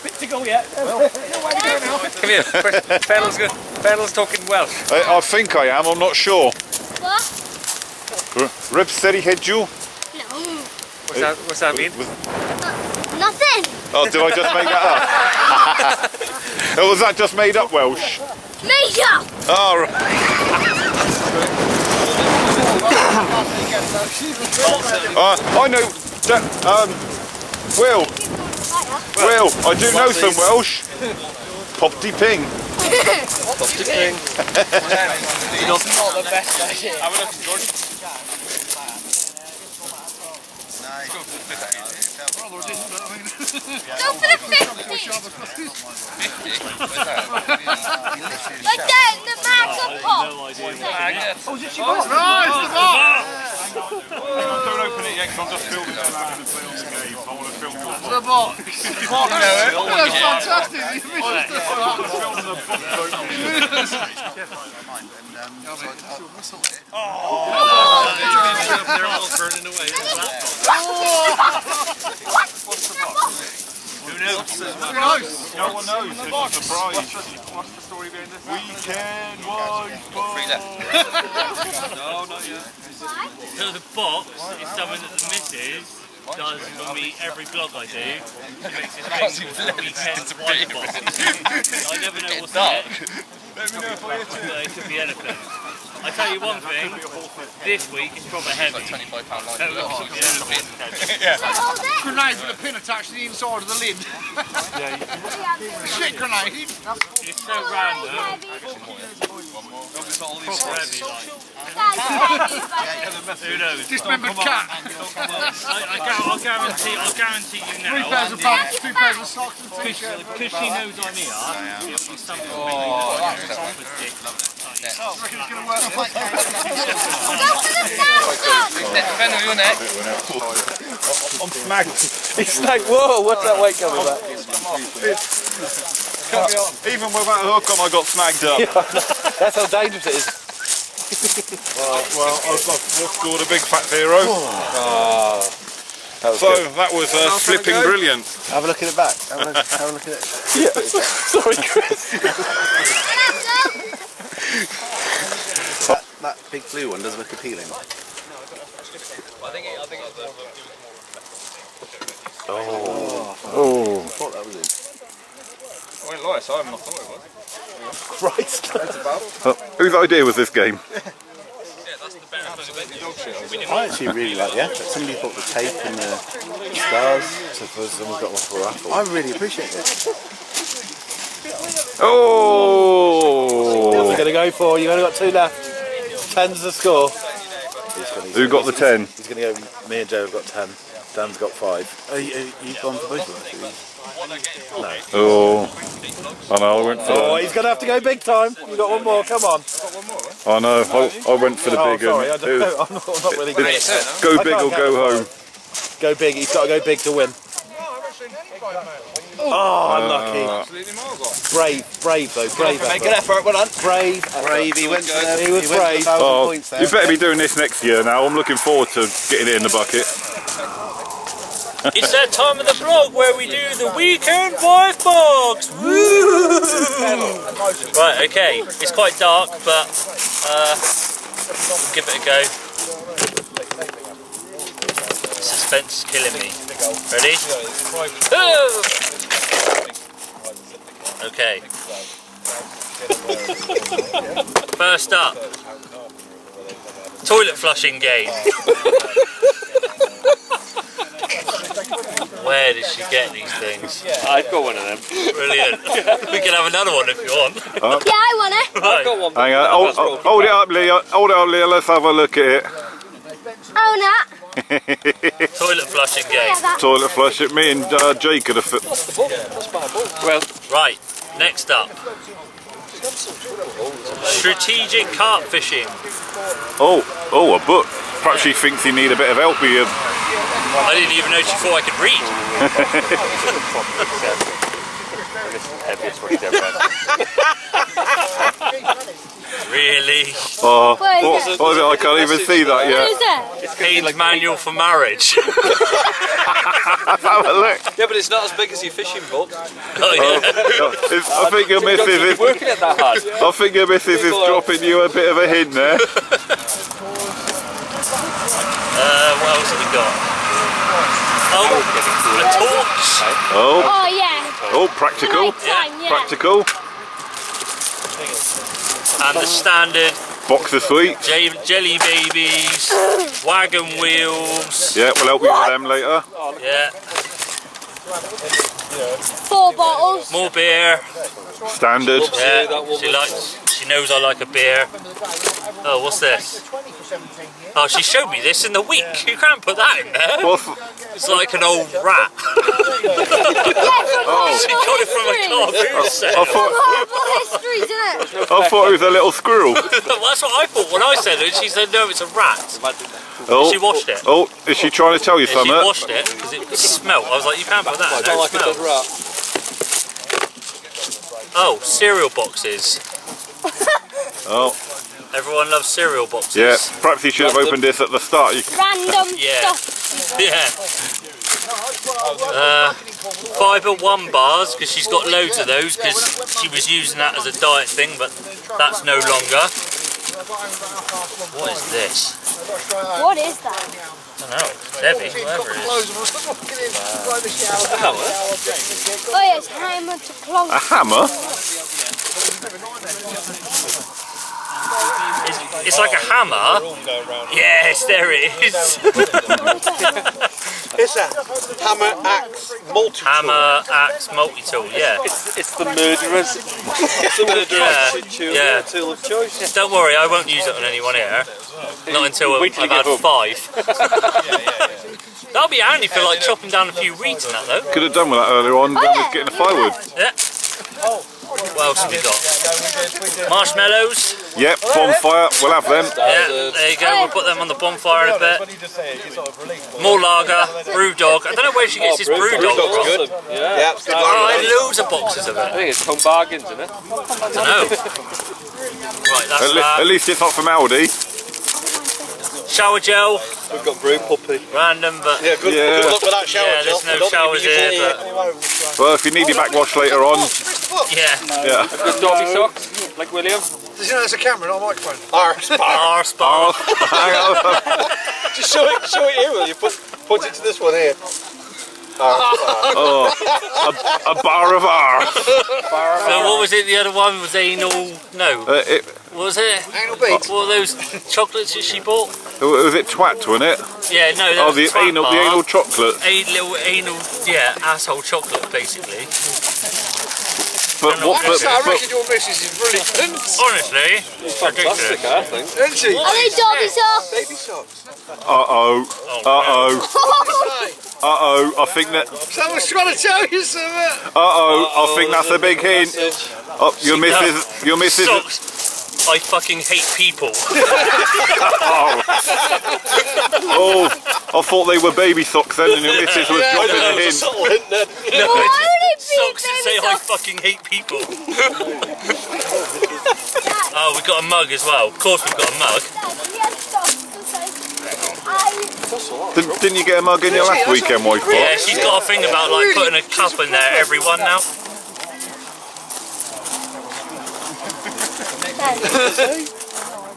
Bit to go yet. Come here. Fennel's good. Fennel's talking Welsh. I think I am, I'm not sure. What? Rib City hit you? No. What's that mean? Nothing. Oh, did I just make that up? Or was that just made up Welsh? Made up. Oh, right. I know. Will, I do know some Welsh. Popty Ping. Popty Ping. Not the best idea. Have a look, George. Go for the 50. But then the mag's a pop. Don't open it yet, because I'm just filming it and having to play on the game. I want to film your box. The box. That's fantastic. You missed the they're all burning away. Who knows? No one knows. It's a surprise. What's the story behind this? Weekend wife. No, not yet. So the box is something that the missus does for me every vlog I do. She makes this thing called the Weekend Wife Box. I never know what's in it. Let me know if I hit it. It could be anything. I tell you one thing, this week it's proper heavy. It's like £25 Grenade with a pin attached to the inside of the lid. Shit grenade. It's so random. Proper heavy, like. Who knows? Dismembered cat. I'll guarantee you now. 3 pairs of pants, 2 pairs of socks and t-shirts. Because she knows I'm here, it'll be something I'm snagged. He's like, whoa, what's that weight coming back? Even without a hook on, I got snagged up. That's how dangerous it is. Well, I've scored a big fat zero. That was flipping brilliant. Have a look at it back. Have a look at it. Yeah. Sorry, Chris. That big blue one does look appealing. Oh. I thought that was it. I won't lie, Simon, I thought it was. Christ. Whose idea was this game? I actually really like the effort. Somebody thought the tape and the stars. So someone's got one for a raffle. I really appreciate it. Oh! What's he going to go for? You've only got 2 left. 10's the score. Who got the 10? He's going to go, me and Joe have got 10. Dan's got 5. You've gone for both of us? No. Oh. I know, I went for Oh, he's going to have to go big time. You've got one more, come on. I know, I went for the big one. Sorry, I don't know. I'm not really good. Go big or go home. Go big, he's got to go big to win. Oh, unlucky. Brave though, brave effort. Good effort, well done. Brave, he went for he was brave. Oh, you better be doing this next year now. I'm looking forward to getting it in the bucket. It's that time of the vlog where we do the Weekend Wife Box! Woo! Right, okay, it's quite dark, but we'll give it a go. Suspense is killing me. Ready? Oh! Okay. First up. Toilet flushing game. Where did she get these things? I've got one of them. Brilliant. We can have another one if you want. Yeah, I want it. Right. I've got one. Hang on, hold it up, Leah. Hold it up, Leah. Let's have a look at it. Own that. Toilet flushing game. Yeah, that. Toilet flush it. Me and Jay could have. Well, right. Next up. Strategic carp fishing. Oh, a book. Perhaps she thinks you need a bit of help with your... I didn't even know she thought I could read. Really? Oh, What is it? what is it? I can't even see that What yet. is it? Hayden's manual for marriage. Have a look. Yeah, but it's not as big as your fishing book. Oh yeah. I think your missus is... Working at that hard. I think your missus is dropping you a bit of a hint there. What else have we got? Oh, a torch. Oh, Oh, yeah. oh, practical. Night time, yeah. Practical. And the standard Box of sweets. jelly babies, wagon wheels. Yeah, we'll help you with them later. Yeah, 4 bottles. more beer. Standard. Yeah, she knows I like a beer. Oh, what's this? Oh, she showed me this in the week. You can't put that in there. What's... It's like an old rat. Oh, She got it from a cartoon set. I thought... Horrible histories, isn't it? I thought it was a little squirrel. That's what I thought when I said it. She said, no, it's a rat. Oh, She washed it. oh, is she trying to tell you Yeah, she something? washed it because it smelled. I was like, you can't put that in there. It smells. Oh, cereal boxes. Oh, Everyone loves cereal boxes. yeah. Perhaps you should have opened this at the start. Random Yeah. stuff. Yeah. 501 bars because she's got loads of those because she was using that as a diet thing, but that's no longer. What is this? What is that? I don't know. Heavy, whatever it is. Oh, yeah, it's hammer to clunk. A hammer? It's like a hammer. Yes, there it is. It's a hammer axe multi-tool. Hammer, axe, multi-tool. Yeah. It's the murderers. It's the murderers. Yeah. Tool of choice. Don't worry, I won't use it on anyone here. Not until I've Wait till you had get home. 5. That'll be handy for like chopping down a few reeds and that though. Could have done with that earlier on when we was getting the firewood. Yeah. What else have we got? Marshmallows. Yep, bonfire. We'll have them. Yeah, there you go. We'll put them on the bonfire in a bit. More lager, brew dog. I don't know where she gets this brew dog from. Good. Yeah. Yeah, it's good. Oh, I had loads of boxes of I it. think it's Tom Bargains, isn't it? I don't know. Right, that's At that. least it's not from Aldi. Shower gel, We've got brew puppy. random, but Yeah, good, Yeah. good luck with that shower yeah, gel. there's no showers here. But Well, if you need your backwash later on, yeah, yeah. Good doggy socks, like William. Did you know there's a camera, not a microphone? Arse. arse bar. Hang on. Just show it here, will you? Point it to this one here. Oh, a bar of arse. So what was it? The other one was anal. No, what was it? Anal beads. What were those chocolates that she bought? Was it twat, wasn't it? Yeah, no, that Oh, was the twat anal, bar. the anal chocolate. A little anal, yeah, asshole chocolate, basically. But what? I reckon your missus is brilliant. Honestly, it's ridiculous. I think. Isn't she? Are they doggy socks? Baby socks. Uh-oh. Uh-oh. Uh-oh. I think that... Someone's trying to tell you something. Uh-oh. I think that's a big hint. Oh, your missus... Your missus... Socks. I fucking hate people. Oh, I thought they were baby socks then, and your missus was dropping a hint. Subtle hint then. No, Why would it be socks that say baby I socks? fucking hate people. Oh, we've got a mug as well. Of course we've got a mug. Didn't you get a mug in your last weekend, wife? Yeah, she's got a thing about like putting a cup in there every one now.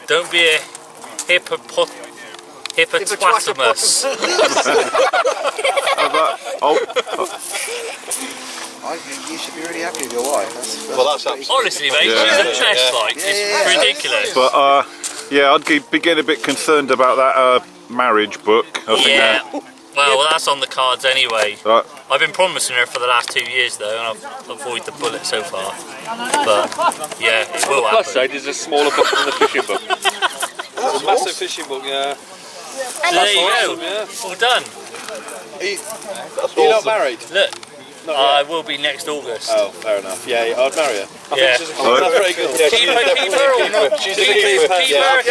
Don't be a hippopotamus. You should be really happy with your wife. Well, that's absolutely. Honestly, mate, Yeah. she's a mess, like, it's ridiculous. But, Yeah, I'd be getting a bit concerned about that marriage book. I think Yeah. Well, that's on the cards anyway. Right. I've been promising her for the last 2 years though, and I've avoided the bullet so far. But yeah, it will Plus happen. side is a smaller book than the fishing book. It's a massive fishing book, yeah. So there you awesome, go. yeah. All done. You're not married? Look, I will be next August. Oh, fair enough. Yeah, I'd marry her. I Yeah. think she's a that's very good. Yeah, Keep her or not? She's a keeper. Keep her.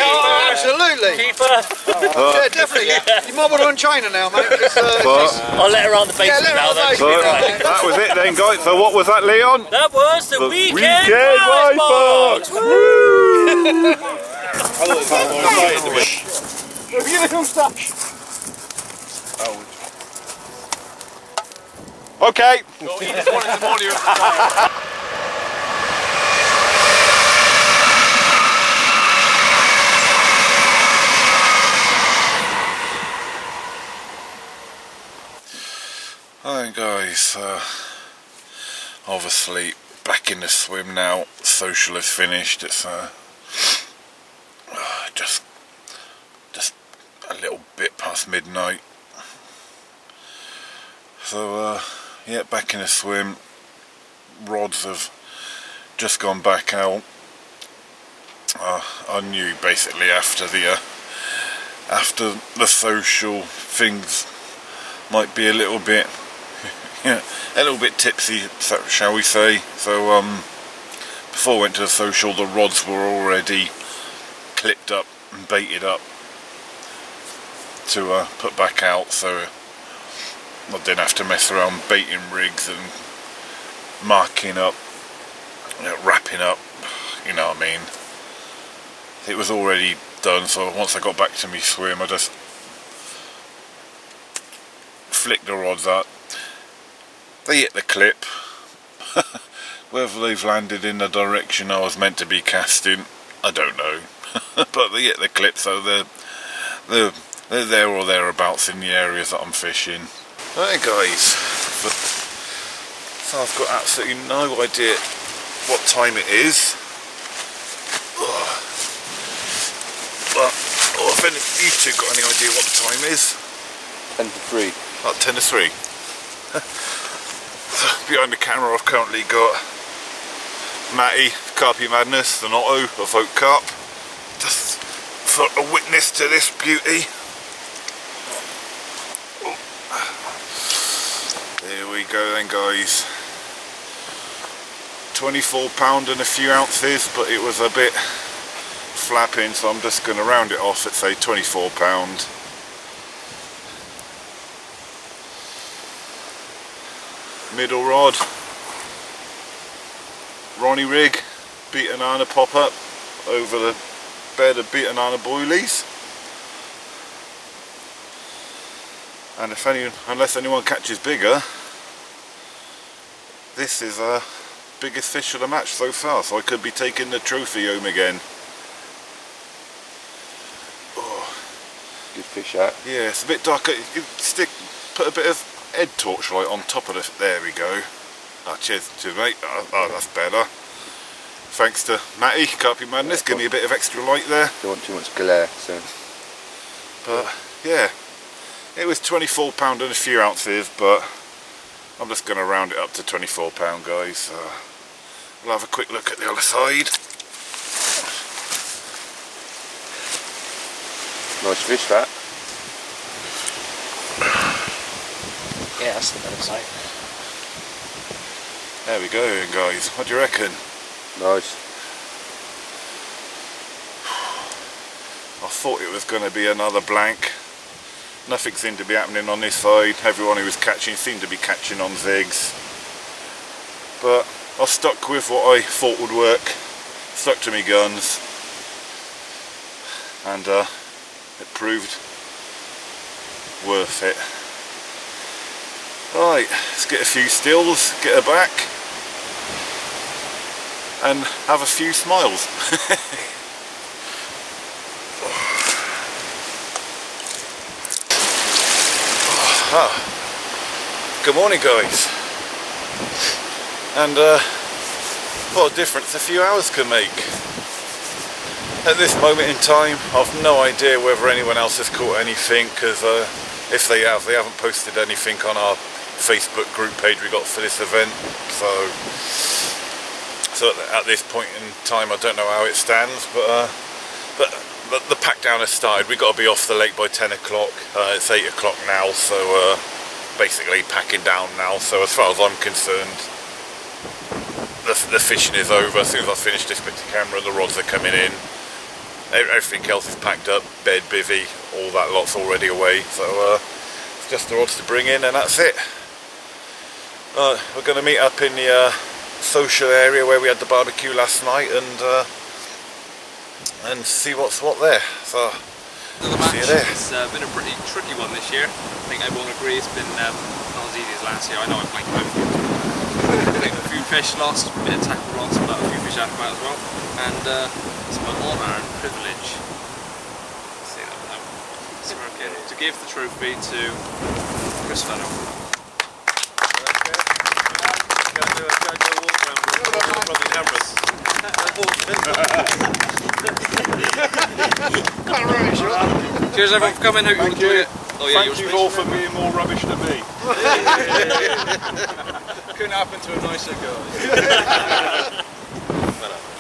Absolutely. Keep her. Yeah, definitely. Your mum would on China now, mate. I'll let her out the basement let her now. out the Then. basement. Right. that was it then, guys. So what was that, Leon? That was the weekend Weekend prize box. Okay. Hi guys, obviously back in the swim now. Social is finished. It's just a little bit past midnight. So yeah, back in the swim. Rods have just gone back out. I knew basically after the social, things might be a little bit tipsy, shall we say. So before I went to the social, the rods were already clipped up and baited up to put back out, so I didn't have to mess around baiting rigs and marking up, wrapping up, you know what I mean. It was already done, so once I got back to me swim, I just flicked the rods up. They hit the clip. Whether they've landed in the direction I was meant to be casting, I don't know. But they hit the clip, so they're there or thereabouts in the areas that I'm fishing. Right guys, so I've got absolutely no idea what time it is. But if any of you two got any idea what the time is? 10 to 3. About 10 to 3. Behind the camera I've currently got Matty, Carpy Madness, and Otto of Oak Carp, just for a witness to this beauty. There we go then guys. £24 and a few ounces, but it was a bit flapping, so I'm just going to round it off at say £24. Middle rod, Ronnie rig, beat banana pop up over the bed of beat banana boilies. And unless anyone catches bigger, this is the biggest fish of the match so far, so I could be taking the trophy home again. Oh. Good fish out. Yeah, it's a bit darker. You could put a bit of head torchlight on top of it. There we go. Oh, cheers mate. Oh, that's better. Thanks to Matty, Carpy Madness, give me a bit of extra light there. Don't want too much glare, so. But yeah, it was £24 and a few ounces, but I'm just going to round it up to £24 guys. We'll have a quick look at the other side. Nice fish that. Yeah, that's the better side. There we go guys, what do you reckon? Nice. I thought it was going to be another blank. Nothing seemed to be happening on this side. Everyone who was catching seemed to be catching on zigs. But I stuck with what I thought would work. Stuck to my guns. And it proved worth it. Right, let's get a few stills, get her back, and have a few smiles. Good morning guys. And what a difference a few hours can make. At this moment in time, I've no idea whether anyone else has caught anything, because if they haven't posted anything on our Facebook group page we got for this event. So at this point in time, I don't know how it stands, but the pack down has started. We've got to be off the lake by 10 o'clock. It's 8 o'clock now, so basically packing down now. So as far as I'm concerned, the fishing is over. As soon as I finish this bit of camera, the rods are coming in. Everything else is packed up, bed, bivvy, all that lot's already away. So it's just the rods to bring in, and that's it. We're going to meet up in the social area where we had the barbecue last night, and see what's what there. So see you there. It's been a pretty tricky one this year. I think everyone agrees it's been not as easy as last year. I know I blanked out. I think a few fish lost, a bit of tackle lost, but a few fish out as well. And it's my honour and privilege to give the trophy to Chris Fenno. Cheers everyone for coming, hope you enjoyed it. Thank you all for being more rubbish than me. Couldn't happen to a nicer girl.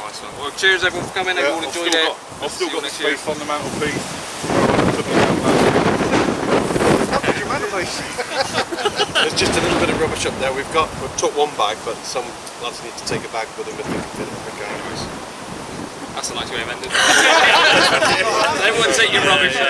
Nice one. Well, cheers everyone for coming, hope you all enjoyed it. I've still got the space on the mantelpiece. There's just a little bit of rubbish up there. We've took one bag, but some lads need to take a bag with them if they can fit it quicker anyways. That's a nice way of ending. Everyone take your rubbish out.